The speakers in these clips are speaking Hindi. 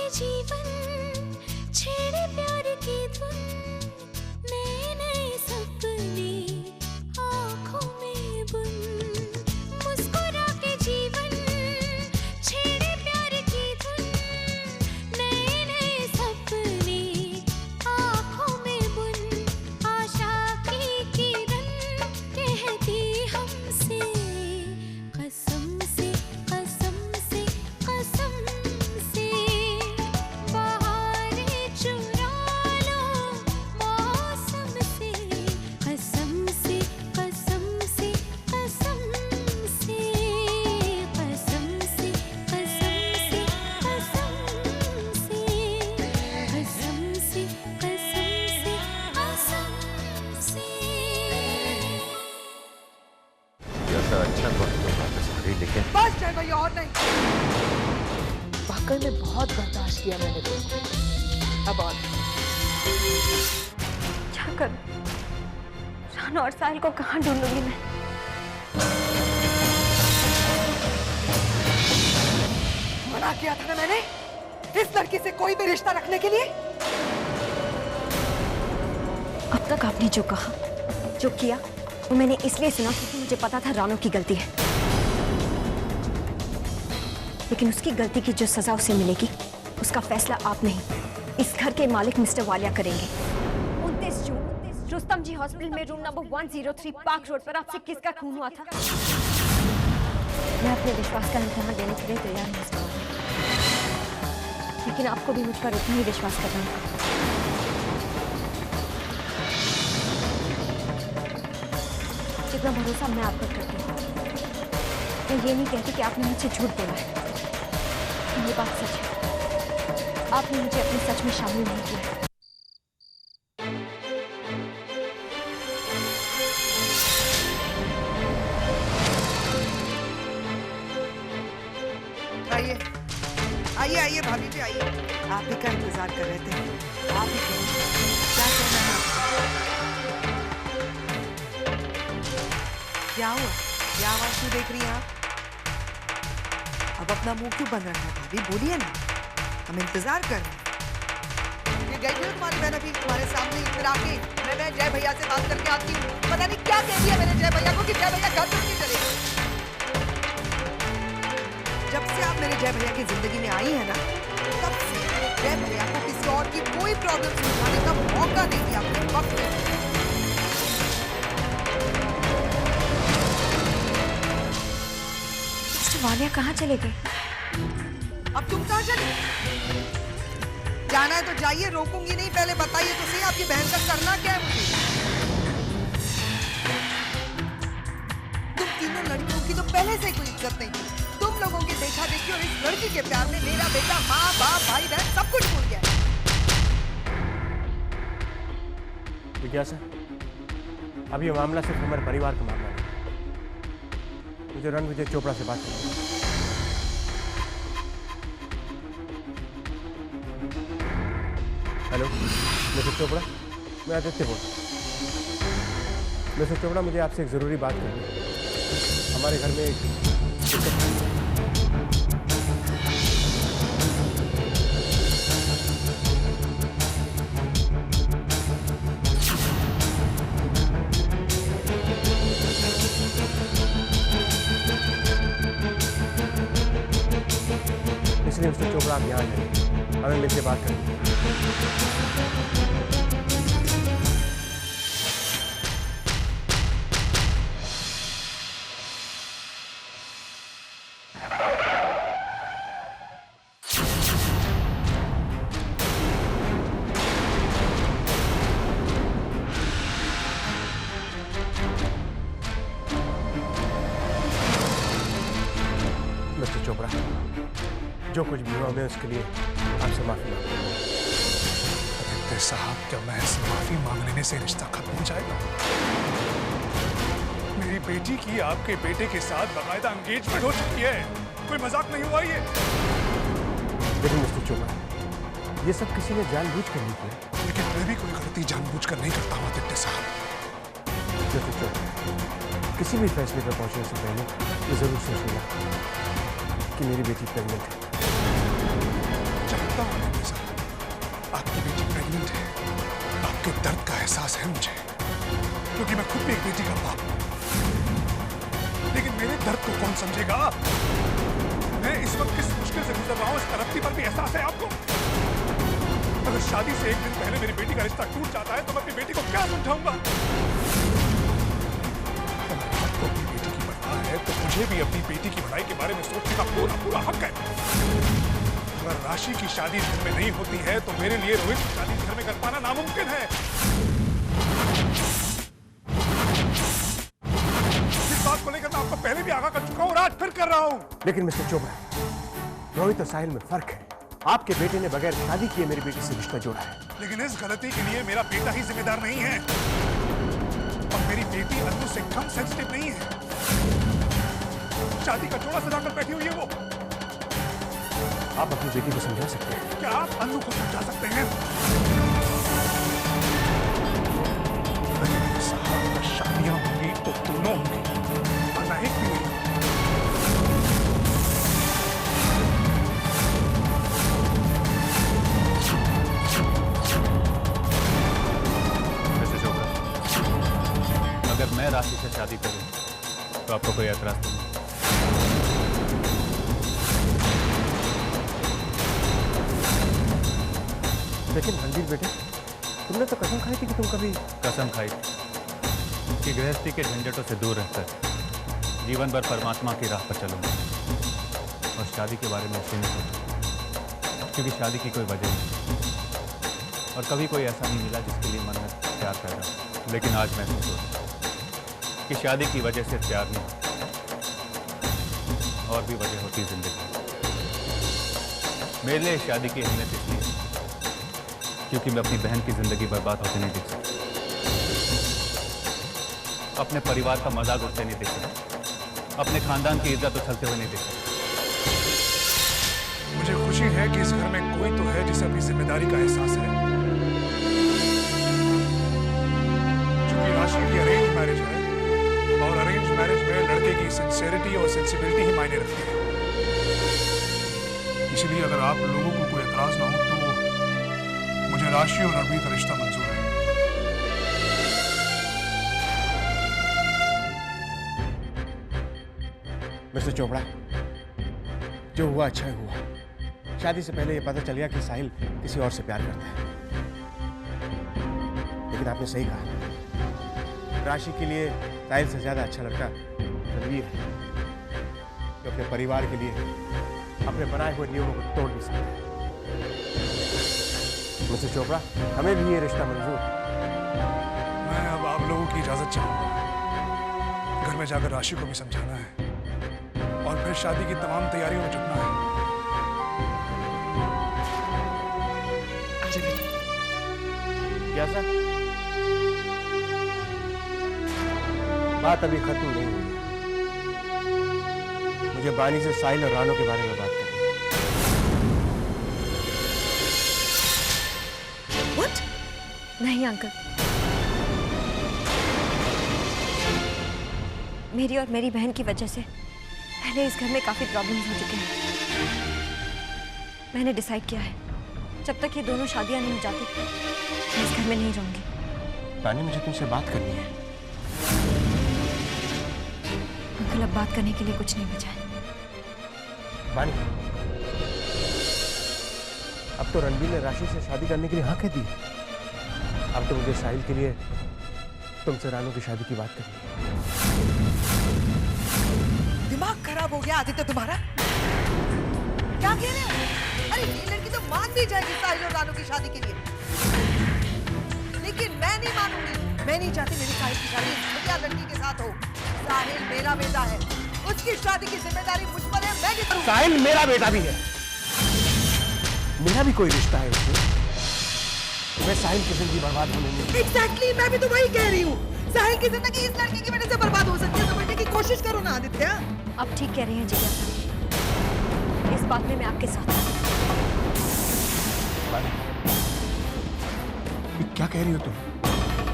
जीवन छेड़े प्यार की धुन, नए नए सपने आँखों में बुन। मुस्कुरा के जीवन छेड़े प्यार की धुन, नए नए सपने आँखों में बुन। आशा की किरण कहती हमसे कसम से, कसम से, कसम से, बहारें चुरा लो मौसम से। कसम से, कसम से, कसम से, कसम से, कसम से, कसम से, कसम से, कसम से, कसम से। जैसा अच्छा वक्त तो वापस आ गई, लेकिन बस जय भैया और नहीं। वाकई में बहुत बर्दाश्त किया मैंने तुमको, अब और क्या करूं? राना और साहिल को कहाँ ढूंढूंगी मैं? मना किया था ना मैंने इस लड़की से कोई भी रिश्ता रखने के लिए। अब तक आपने जो कहा, जो किया, वो मैंने इसलिए सुना क्योंकि मुझे पता था रानो की गलती है। लेकिन उसकी गलती की जो सजा उसे मिलेगी, उसका फैसला आप नहीं, इस घर के मालिक मिस्टर वालिया करेंगे। 29 जून रुस्तम जी हॉस्पिटल में रूम नंबर 103 पार्क रोड पर आपसे किसका खून हुआ था? मैं अपने विश्वास का इम्तिहान देने के लिए तैयार हूं मिस्टर वालिया, लेकिन आपको भी मुझ पर उतना ही विश्वास करना होगा। जितना भरोसा मैं आप पर करती हूँ। मैं ये नहीं कहती कि आपने मुझे झूठ बोला है, ये बात सच है। आपने मुझे अपने सच में शामिल नहीं किया है। आइए आइए आइए भाभी जी आइए, आप ही का इंतजार कर रहे थे। आप ही कहिए क्या कहना है आपको? क्या हुआ? क्या आवाज क्यों देख रही हैं आप? अब अपना मुंह क्यों बंद रखना है भाभी, बोलिए ना, हम इंतजार कर रहे हैं। ये गई थी तुम्हारी बहन अभी तुम्हारे सामने, फिर आके मैं जय भैया से बात करके आती हूँ। पता नहीं क्या कह दिया मैंने जय भैया को कि जय भैया घर छोड़ के चले गए। जब से आप मेरे जय भैया की जिंदगी में आई है ना, तब से जय भैया को किसी और की कोई प्रॉब्लम सुलझाने का मौका नहीं दिया अपने वक्त में। वालिया कहाँ चले गए? अब तुम कहाँ चले? जाना है तो जाइए, रोकूंगी नहीं। पहले बताइए तो सही आपकी बहन का करना क्या है मुझे? तुम तीनों लड़कियों की तो पहले से कोई इज्जत नहीं थी। तुम लोगों की देखा देखी और इस लड़की के प्यार में मेरा बेटा माँ बाप भाई बहन सब कुछ भूल गया। जिज्ञासा, अब ये मामला सिर्फ हमारे परिवार का मामला नहीं, मुझे रणविजय चोपड़ा से बात करनी है। हेलो मिस्टर चोपड़ा, मैं आदित्य बोल रहा हूँ। मिस्टर चोपड़ा, मुझे आपसे एक ज़रूरी बात करनी है। हमारे घर में एक इसलिए मिस्टर चोपड़ा आप यहाँ जाइए, हमें मिलकर बात करेंगे। मिस्टर चोपड़ा, जो कुछ भी हुआ मैं उसके लिए आपसे माफी मांगता हूँ। आदित्य साहब, क्या महज माफी मांग लेने से रिश्ता खत्म हो जाएगा? मेरी बेटी की आपके बेटे के साथ बाकायदा एंगेजमेंट हो चुकी है, कोई मजाक नहीं हुआ ये। लेकिन मिस्टर चोपड़ा, ये सब किसी ने जानबूझकर नहीं किया। लेकिन मैं भी कोई गलती जानबूझकर नहीं करता हूँ आदित्य साहब। मिस्टर चोपड़ा, किसी भी फैसले पर पहुंचने से पहले ये जरूर सोच लेना कि मेरी बेटी प्रेग्नेंट है। चलो जानता हूँ आदित्य सर, आपकी बेटी प्रेग्नेंट है। आपके दर्द का एहसास है मुझे, क्योंकि मैं खुद भी एक बेटी का बाप हूँ। लेकिन मेरे दर्द को कौन समझेगा? मैं इस वक्त किस मुश्किल से गुजर रहा हूँ, इस तरक्की पर भी एहसास है आपको? अगर शादी से एक दिन पहले मेरी बेटी का रिश्ता टूट जाता है तो मैं अपनी बेटी को क्या समझाऊंगा? अगर आपको अपनी बेटी की परवाह है तो मुझे भी अपनी बेटी की भलाई के बारे में सोचने का पूरा पूरा हक है। अगर राशि की शादी इस घर में नहीं होती है तो मेरे लिए रोहित की शादी इस घर में कर पाना नामुमकिन है। इस बात को लेकर मैं आपको पहले भी आगाह कर चुका हूँ और आज फिर कर रहा हूँ। लेकिन मिस्टर चोपड़ा, रोहित और साहिल में फर्क है। आपके बेटे ने बगैर शादी किए मेरी बेटी से रिश्ता जोड़ा है। लेकिन इस गलती के लिए मेरा बेटा ही जिम्मेदार नहीं है, और मेरी बेटी अन्नू से कम सेंसिटिव नहीं है। शादी का जोड़ा सजाकर बैठी हुई है वो। आप अपनी बेटी को समझा सकते हैं? क्या आप अन्नू को समझा सकते हैं? साहब, शादियां होंगी तो दोनों होंगी, वरना एक भी नहीं। अगर मैं राशि से शादी करूं तो आपको कोई एतराज नहीं? लेकिन रणबीर बेटे, तुमने तो कसम खाई थी कि तुम कभी... कसम खाई थी कि गृहस्थी के झंझटों से दूर रहकर जीवन भर परमात्मा की राह पर चलूंगा, और शादी के बारे में इसलिए नहीं सोचूं क्योंकि शादी की कोई वजह नहीं, और कभी कोई ऐसा नहीं मिला जिसके लिए मन में प्यार पैदा हो। लेकिन आज मैं नहीं सोचता कि शादी की वजह से प्यार नहीं, और भी वजह होती जिंदगी। मेरे लिए शादी की अहमियत इसलिए क्योंकि मैं अपनी बहन की जिंदगी बर्बाद होते नहीं देख सकता, अपने परिवार का मजाक उठते नहीं देख सकता, अपने खानदान की इज्जत उछलते हुए नहीं देख सकता। मुझे खुशी है कि इस घर में कोई तो है जिसे अपनी जिम्मेदारी का एहसास है। क्योंकि राशि की अरेंज मैरिज है, और अरेंज मैरिज में लड़के की सिंसियरिटी और सेंसिबिलिटी ही मायने रखती है। इसलिए अगर आप लोगों को कोई एतराज ना हो तो मुझे राशि और रणबीर का रिश्ता मंजूर है। मिस्टर चोपड़ा, जो हुआ अच्छा ही हुआ। शादी से पहले ये पता चल गया कि साहिल किसी और से प्यार करता है। लेकिन आपने सही कहा, राशि के लिए साहिल से ज्यादा अच्छा लड़का रणबीर है, जो अपने परिवार के लिए अपने बनाए हुए नियमों को तोड़ भी सकता है। मिस्टर चोपड़ा, हमें भी ये रिश्ता मंजूर है। मैं अब आप लोगों की इजाजत चाहूंगा। घर में जाकर राशि को भी समझाना है और फिर शादी की तमाम तैयारियों में जुटना है। क्या सर? बात अभी खत्म नहीं हुई है। मुझे बानी से साहिल और रानो के बारे में बात करनी है। What? नहीं अंकल, मेरी और मेरी बहन की वजह से पहले इस घर में काफी प्रॉब्लम्स हो चुके हैं। मैंने डिसाइड किया है, जब तक ये दोनों शादियां नहीं हो जाती मैं इस घर में नहीं रहूंगी। बानी, मुझे तुमसे बात करनी है। अंकल, अब बात करने के लिए कुछ नहीं बचा है। बानी, अब तो रणबीर ने राशि से शादी करने के लिए हाँ कह दी। अब तो मुझे साहिल के लिए तुमसे रानो की शादी की बात करनी है। दिमाग खराब हो गया आदित्य तुम्हारा? क्या कह रहे हो? अरे ये लड़की तो मान भी जाएगी साहिल और रानो की शादी के लिए, लेकिन मैं नहीं मानूंगी। मैं नहीं चाहती मेरी साहिल की शादी बढ़िया लड़की के साथ हो। साहिल मेरा बेटा है, उसकी शादी की जिम्मेदारी मुझ पर है, मैं नहीं करूंगी। साहिल मेरा बेटा भी है, मेरा भी कोई रिश्ता है उससे। मैं साहिल की जिंदगी बर्बाद होने नहीं दूंगा। Exactly, मैं भी तो वही कह रही हूँ। साहिल की जिंदगी इस लड़की की वजह से बर्बाद हो सकती है, समझने की कोशिश करो ना आदित्य। आप ठीक कह रहे हैं जिज्ञासा, इस बात में मैं आपके साथ हूं। क्या कह रही हो तुम?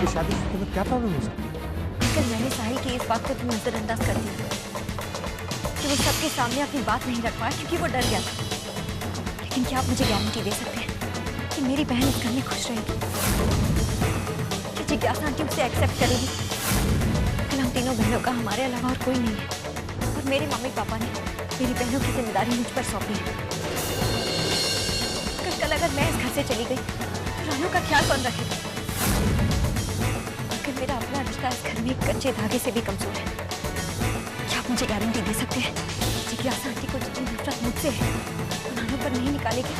ये शादी से तुम्हें क्या प्रॉब्लम हो सकती है? अंकल, मैंने साहिल की इस बात को तो नजरअंदाज कर दिया कि वो सबके सामने अपनी बात नहीं रख पाया क्योंकि वो डर गया था। लेकिन क्या आप मुझे गारंटी दे सकते हैं कि मेरी बहन इस घर में खुश रहेगी? क्या जिज्ञासा आंटी उसे एक्सेप्ट करेगी? लेकिन हम तीनों बहनों का हमारे अलावा और कोई नहीं है, और मेरे मम्मी पापा ने मेरी बहनों की जिम्मेदारी मुझ पर सौंपी है। कल अगर मैं इस घर से चली गई तो रानू का ख्याल कौन रखेगा? अगर मेरा अपना रिश्ता इस घर में एक कच्चे धागे से भी कमजोर है, क्या आप मुझे गारंटी दे सकते हैं जिज्ञासा आंटी को जितनी नफरत मुझसे है रानू पर नहीं निकालेगी?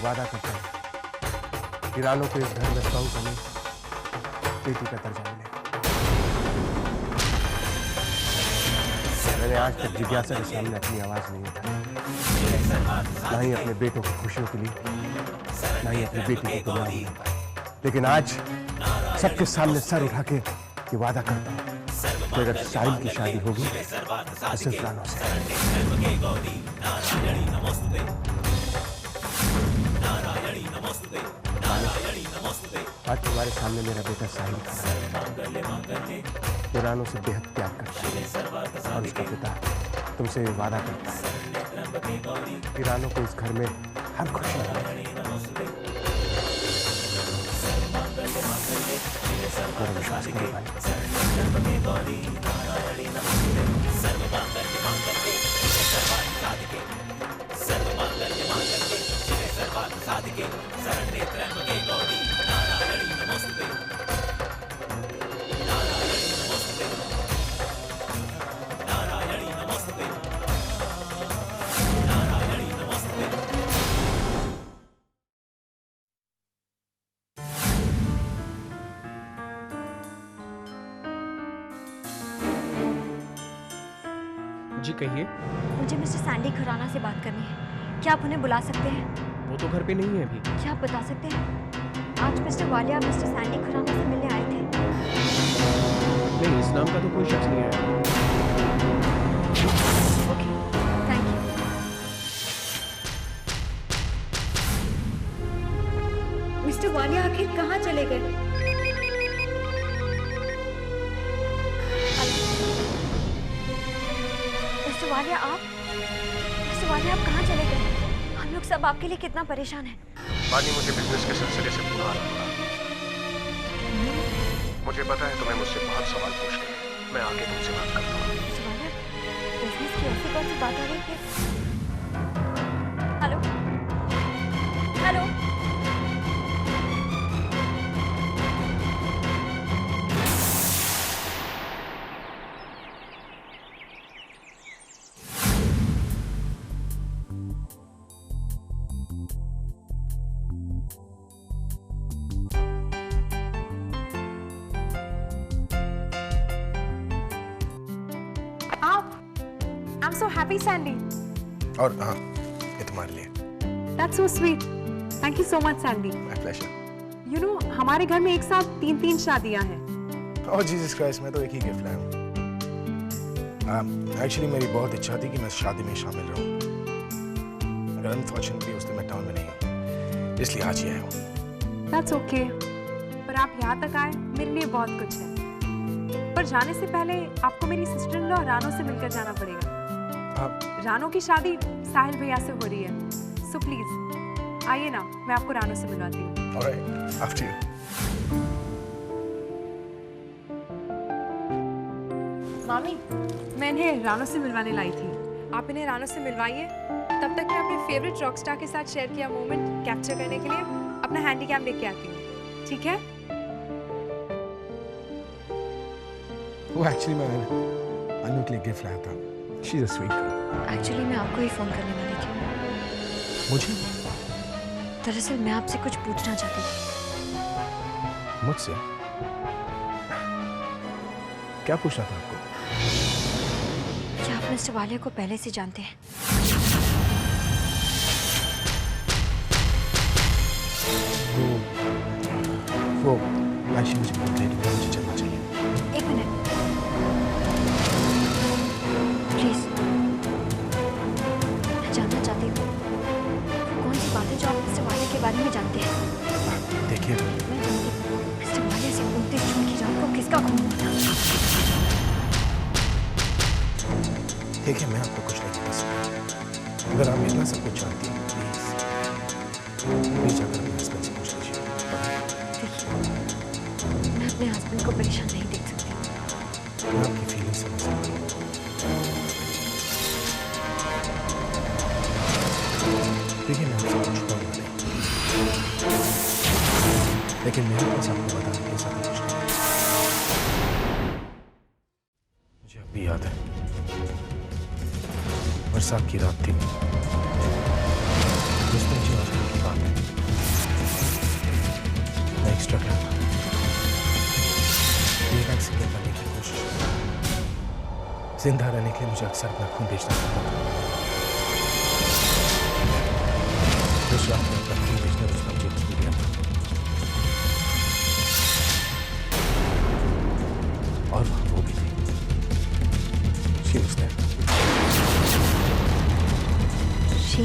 वादा करता हूं कि रानू को इस घर में सौ कमी बेटी का दर्जा मिलेगा। मैंने आज तक जिज्ञासा के सामने अपनी आवाज नहीं उठाई, ना ही अपने बेटों की खुशियों के लिए, ना ही अपनी बेटी को गुलाम बनाया। लेकिन आज सबके सामने सर उठा के ये वादा करता हूं कि अगर साहिल की शादी होगी तो सिर्फ रानू से। आज तुम्हारे सामने मेरा बेटा साहिल खड़ा है, जो रानू से बेहद प्यार करता है, और उसका पिता तुमसे ये वादा करता है कि रानू को इस घर में हर खुशी मिलेगी। मेरा विश्वास करो भाई। जी कहिए। मुझे मिस्टर सैंडी खुराना से बात करनी है, क्या आप उन्हें बुला सकते हैं? वो तो घर पे नहीं है अभी। क्या आप बता सकते हैं आज mister Walia mister Sandy Khurana से मिलने आए थे? नहीं, इस नाम का तो कोई शख्स नहीं आया। Okay, thank you. Mister Walia आखिर कहाँ चले गए? मिस्टर वालिया आप कहाँ चले गए? हम लोग सब आपके लिए कितना परेशान हैं। वानी मुझे बिजनेस के सिलसिले से बुला रहा था। मुझे पता है तुम्हें मुझसे बहुत सवाल पूछने हैं, मैं आके तुमसे बात करता हूँ। मिस्टर वालिया, बिजनेस की ऐसी कौन सी बात आ रही है? Hello hello, I'm so happy, Sandy. और हाँ, ये तुम्हारे लिए। That's so sweet. Thank you so much, Sandy. My pleasure. You know, हमारे घर में एक साथ 3 शादियां हैं। Oh Jesus Christ, मैं तो एक ही गिफ्ट लाया हूँ। Actually मेरी बहुत इच्छा थी कि मैं शादी में शामिल रहूँ, मगर अनफॉर्चुनेटली उस दिन मैं टाउन में नहीं हूँ, इसलिए आज ही आया हूँ। That's okay. पर आप यहाँ तक आए, मेरे लिए बहुत कुछ है। पर जाने से पहले आपको मेरी सिस्टर इन लॉ रानो से मिलकर जाना पड़ेगा। रानो की शादी साहिल भैया से हो रही है, सो प्लीज आइए ना, मैं आपको रानो से मिलवाती हूँ। Alright, after you. मामी, मैं इन्हें रानो से मिलवाने लाई थी, आप इन्हें रानो से मिलवाइए। तब तक मैं अपने फेवरेट रॉक स्टार के साथ शेयर किया मोमेंट कैप्चर करने के लिए अपना हैंडी कैम लेके आती हूँ, ठीक है? वो एक्चुअली मैं अनु के लिए गिफ्ट लाया था। She's a sweet girl. Actually मैं आपको ही फोन करने वाली थी। मुझे? दरअसल मैं आपसे कुछ पूछना चाहती थी। मुझसे? क्या पूछना था आपको? क्या आप मिस्टर वालिया को पहले से जानते हैं? वो आयशा मुझे बहुत लेट हो, मुझे चलना चाहिए। एक मिनट प्लीज, मैं जानना चाहती हूँ कौन सी बात है जो आप मिस्टर वालिया के बारे में जानते हैं। देखिए मैं जानती हूँ मिस्टर वालिया से 29 जून की रात को किसका खून हुआ था। देखिए, मैं आपको कुछ नहीं बता सकता। अगर आप इतना सब कुछ जानती हैं प्लीज जाकर अपने हस्बैंड से पूछ लीजिए। मैं अपने हस्बैंड को परेशान नहीं देख सकती। मैं आपकी फीलिंग समझ सकती हूँ। देखिए, मैं आपसे कुछ छुपाऊंगा नहीं, लेकिन मेरे पास आपको बताने के साथ कुछ नहीं। मुझे अभी याद है, बरसात की रात थी, रुस्तम जी हॉस्पिटल की बात है। मैं एक्स्ट्रा क्या था, एक्सीडेंट करने की कोशिश। जिंदा रहने के लिए मुझे अक्सर अपना खून बेचना पड़ता था। उस रात में अपना खून बेचने रुस्तम जी हॉस्पिटल गया था, और वहां वो भी थी। She was there. She?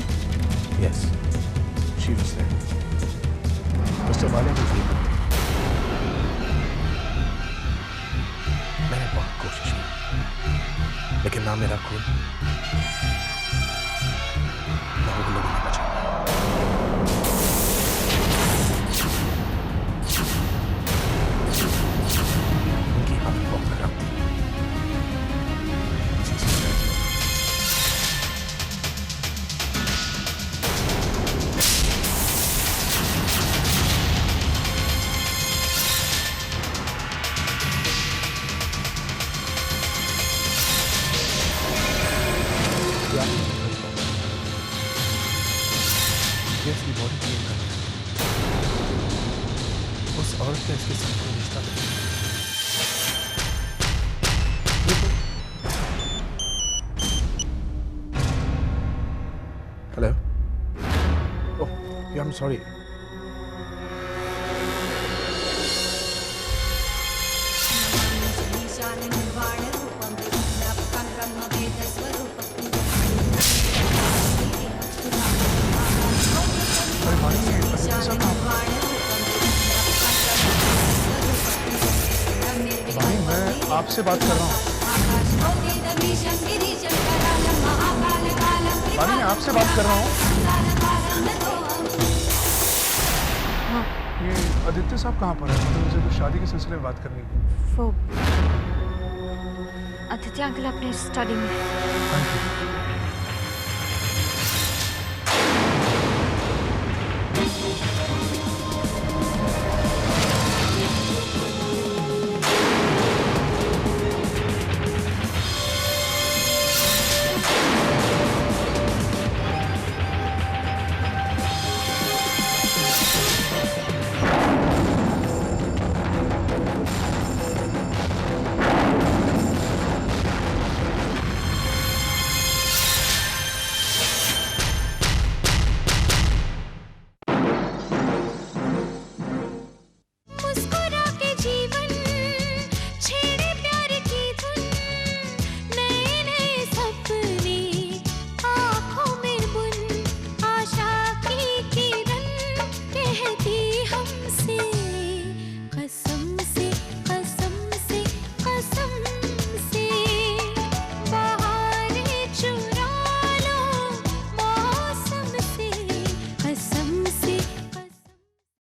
Yes, she was there. Mister Walia को यकीन करते। मैंने बहुत कोशिश की, लेकिन ना मेरा खून, ना वो लोगों ने बचा। उनकी हालत बहुत खराब थी। उस औरत का इसके साथ कोई रिश्ता नहीं। Hello, oh I am sorry. भाई, मैं आपसे बात कर रहा हूँ। भाई, मैं आपसे बात कर रहा हूँ। ये आदित्य साहब कहाँ पर है? मुझे तो शादी के सिलसिले में बात करनी है। वो आदित्य अंकल अपने स्टडी में। Thank you.